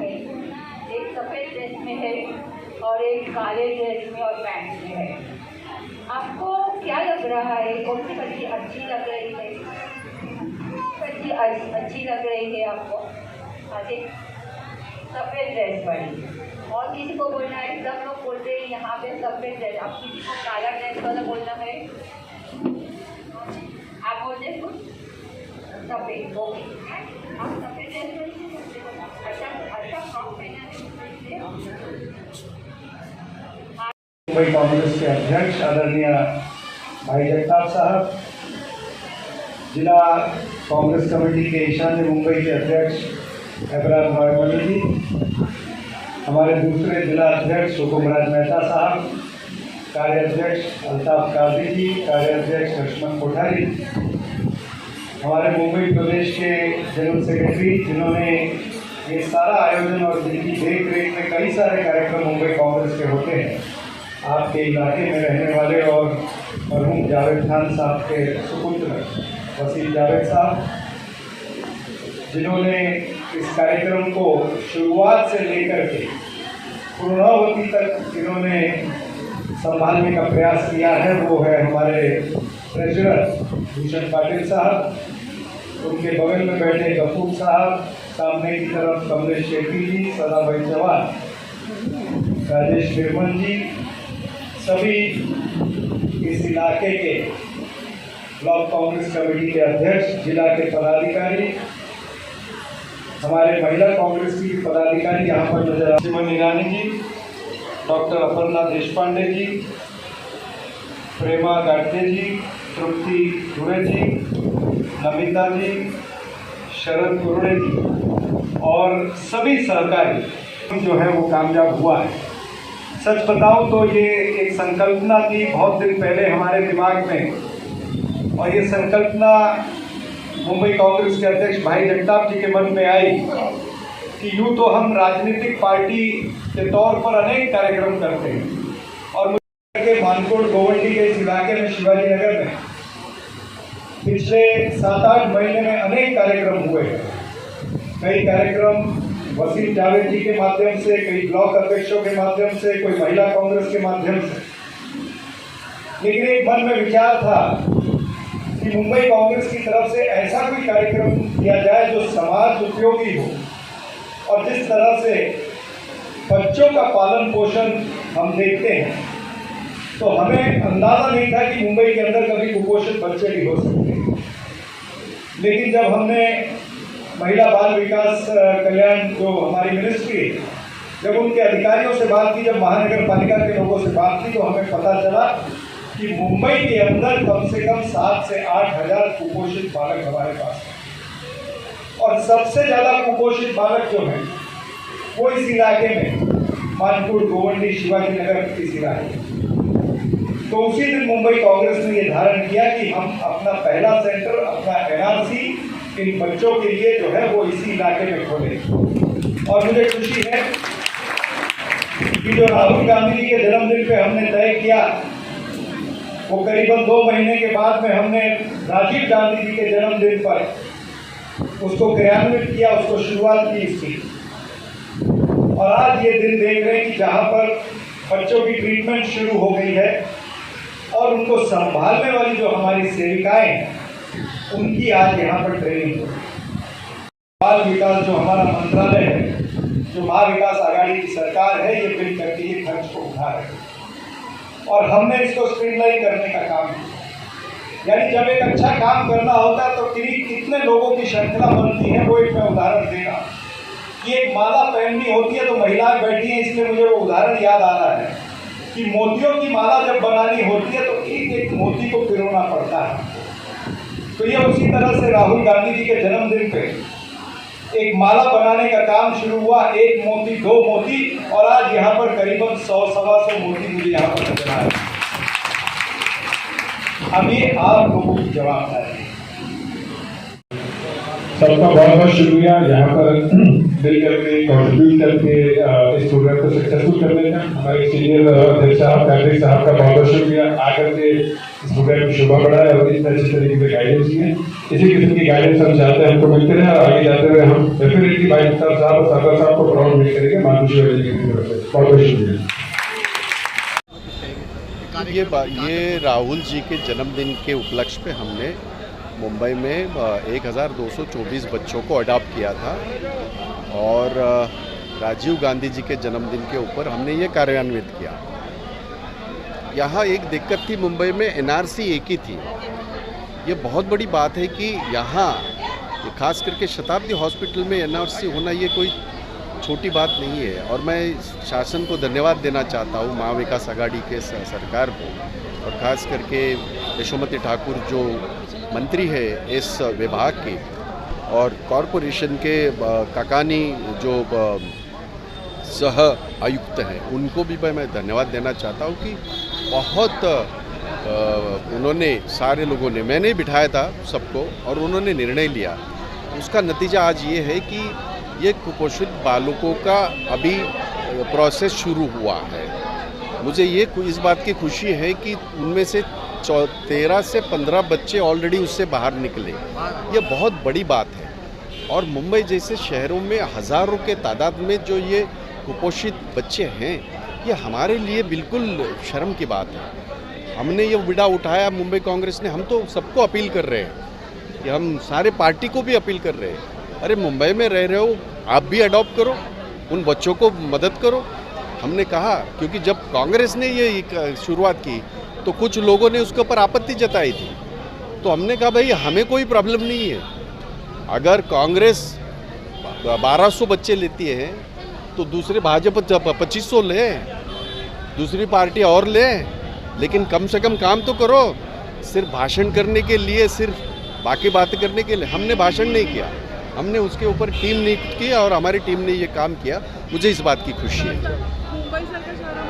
है, एक सफ़ेद ड्रेस में है और एक काले ड्रेस में और पैंट में है। आपको क्या लग रहा है, कौन सी बच्ची अच्छी लग रही है? बच्ची अच्छी लग रही है आपको? आगे सफ़ेद ड्रेस वाली। और किसी को बोलना है? सब लोग बोलते हैं यहाँ पे सफ़ेद ड्रेस, आप किसी को काला ड्रेस वाला बोलना है? आप बोलते कुछ सफ़ेद, ओके, आप सफ़ेद ड्रेस में अच्छा फ्रॉक पहना है। मुंबई कांग्रेस के अध्यक्ष आदरणीय भाई जगताप साहब, जिला कांग्रेस कमेटी के ईशान्य मुंबई के अध्यक्ष एबराम रायमल जी, हमारे दूसरे जिला अध्यक्ष हुकुमराज मेहता साहब, कार्याध्यक्ष अल्ताफ काजी जी, कार्याध्यक्ष लक्ष्मण कोठारी, हमारे मुंबई प्रदेश के जनरल सेक्रेटरी जिन्होंने ये सारा आयोजन और जिनकी देख रेख में कई सारे कार्यक्रम मुंबई कांग्रेस के होते हैं, आपके इलाके में रहने वाले और मरहूम जावेद खान साहब के सुपुत्र वसीम जावेद साहब, जिन्होंने इस कार्यक्रम को शुरुआत से लेकर के पूर्णावधि तक जिन्होंने संभालने का प्रयास किया है, वो है हमारे ट्रेजरर भूषण पाटिल साहब, उनके बगल में बैठे गफूर साहब, सामने की तरफ कमलेश शेट्टी जी, सदाभाई चौहान, राजेश निर्मल जी, सभी इस इलाके के ब्लॉक कांग्रेस कमेटी के अध्यक्ष, जिला के पदाधिकारी, हमारे महिला कांग्रेस की पदाधिकारी यहाँ पर नजर शिवन ईरानी जी, डॉक्टर अपर्णा देशपांडे जी, प्रेमा गाडगे जी, तृप्ति दुबे जी, नमिता जी, शरद कुरड़े जी और सभी सहकारी जो है वो कामयाब हुआ है। सच बताऊं तो ये एक संकल्पना थी बहुत दिन पहले हमारे दिमाग में, और ये संकल्पना मुंबई कांग्रेस के अध्यक्ष भाई जगताप जी के मन में आई कि यूँ तो हम राजनीतिक पार्टी के तौर पर अनेक कार्यक्रम करते हैं, और मुझे मानकोट गोवंडी के इस इलाके में शिवाजी नगर में पिछले 7-8 महीने में अनेक कार्यक्रम हुए। कई कार्यक्रम वसीम जावेद जी के माध्यम से, कई ब्लॉक अध्यक्षों के माध्यम से, कोई महिला कांग्रेस के माध्यम से, लेकिन एक मन में विचार था कि मुंबई कांग्रेस की तरफ से ऐसा कोई कार्यक्रम किया जाए जो समाज उपयोगी हो, और जिस तरह से बच्चों का पालन पोषण हम देखते हैं, तो हमें अंदाजा नहीं था कि मुंबई के अंदर कभी कुपोषित बच्चे भी हो सकते हैं। लेकिन जब हमने महिला बाल विकास कल्याण जो हमारी मिनिस्ट्री, जब उनके अधिकारियों से बात की, जब महानगर पालिका के लोगों से बात की, तो हमें पता चला कि मुंबई के अंदर कम से कम 7 से 8 हज़ार कुपोषित बालक हमारे पास हैं, और सबसे ज़्यादा कुपोषित बालक जो हैं वो इस इलाके में मानकोट गोवंडी शिवाजी नगर इस इलाके। तो उसी दिन मुंबई कांग्रेस ने ये धारण किया कि हम अपना पहला सेंटर, अपना एनआरसी इन बच्चों के लिए जो है वो इसी इलाके में खोले। और मुझे खुशी है कि जो राहुल गांधी जी के जन्मदिन पे हमने तय किया, वो करीबन 2 महीने के बाद में हमने राजीव गांधी जी के जन्मदिन पर उसको क्रियान्वित किया, उसको शुरुआत की इसकी। और आज ये दिन देख रहे हैं कि जहाँ पर बच्चों की ट्रीटमेंट शुरू हो गई है और उनको संभालने वाली जो हमारी सेविकाएं हैं, उनकी आज यहाँ पर ट्रेनिंग हो। बाल विकास जो हमारा मंत्रालय है, जो महाविकास आघाड़ी की सरकार है, ये मिल करके ये खर्च को उठा रहे हैं, और हमने इसको स्ट्रीमलाइन करने का काम किया। यानी जब एक अच्छा काम करना होता है तो कितने लोगों की श्रृंखला बनती है, वो एक मैं उदाहरण देगा। ये एक माला पहननी होती है तो महिलाएं बैठी हैं, इसलिए मुझे वो उदाहरण याद आ रहा है कि मोतियों की माला जब बनानी होती है तो एक एक मोती को पिरोना पड़ता है। तो ये उसी तरह से राहुल गांधी जी के जन्मदिन पे एक माला बनाने का काम शुरू हुआ, 1 मोती 2 मोती, और आज यहाँ पर करीबन 100-125 मोती मुझे यहाँ पर नजर आ रहे हैं। अब ये आप लोगों की जवाबदारी है। सबका बहुत बहुत शुक्रिया यहाँ पर मिल करके कंट्रीब्यूट करके इस प्रोग्राम को सक्सेसफुल करने का। हमारे सीनियर अध्यक्ष साहब कार्तिक साहब का बहुत बहुत शुक्रिया आकर के इस प्रोग्राम की शोभा बढ़ाए और इस अच्छी तरीके से गाइडेंस दिए। इसी किस्म की गाइडेंस हम चाहते हैं हमको मिलते रहे और आगे जाते हुए हम डेफिनेटली भाई मुख्तार साहब और सरदार साहब को प्राउड मिल करेंगे मानसून की तरफ से। बहुत बहुत शुक्रिया। ये राहुल जी के जन्मदिन के उपलक्ष्य पे हमने मुंबई में 1224 बच्चों को अडॉप्ट किया था और राजीव गांधी जी के जन्मदिन के ऊपर हमने ये कार्यान्वित किया। यहाँ एक दिक्कत थी मुंबई में, एनआरसी एक ही थी। ये बहुत बड़ी बात है कि यहाँ खास करके शताब्दी हॉस्पिटल में एनआरसी होना ये कोई छोटी बात नहीं है और मैं शासन को धन्यवाद देना चाहता हूँ, महा विकास आघाड़ी के सरकार को, और ख़ास करके यशोमती ठाकुर जो मंत्री है इस विभाग की, और कॉरपोरेशन के काकानी जो सह आयुक्त हैं उनको भी मैं धन्यवाद देना चाहता हूँ कि बहुत उन्होंने, सारे लोगों ने, मैंने बिठाया था सबको और उन्होंने निर्णय लिया। उसका नतीजा आज ये है कि ये कुपोषित बालकों का अभी प्रोसेस शुरू हुआ है। मुझे ये इस बात की खुशी है कि उनमें से 13 से 15 बच्चे ऑलरेडी उससे बाहर निकले। ये बहुत बड़ी बात है और मुंबई जैसे शहरों में हज़ारों के तादाद में जो ये कुपोषित बच्चे हैं, ये हमारे लिए बिल्कुल शर्म की बात है। हमने ये विड़ा उठाया, मुंबई कांग्रेस ने, हम तो सबको अपील कर रहे हैं कि हम सारे पार्टी को भी अपील कर रहे हैं, अरे मुंबई में रह रहे हो, आप भी अडॉप्ट करो, उन बच्चों को मदद करो। हमने कहा, क्योंकि जब कांग्रेस ने ये शुरुआत की तो कुछ लोगों ने उसके ऊपर आपत्ति जताई थी, तो हमने कहा भाई हमें कोई प्रॉब्लम नहीं है। अगर कांग्रेस 1200 बच्चे लेती है तो दूसरे भाजपा 2500 ले, दूसरी पार्टी और ले, लेकिन कम से कम काम तो करो। सिर्फ भाषण करने के लिए, सिर्फ बाकी बातें करने के लिए हमने भाषण नहीं किया, हमने उसके ऊपर टीम नियुक्त की और हमारी टीम ने ये काम किया। मुझे इस बात की खुशी है। मुंबई सारख्या शहरामध्ये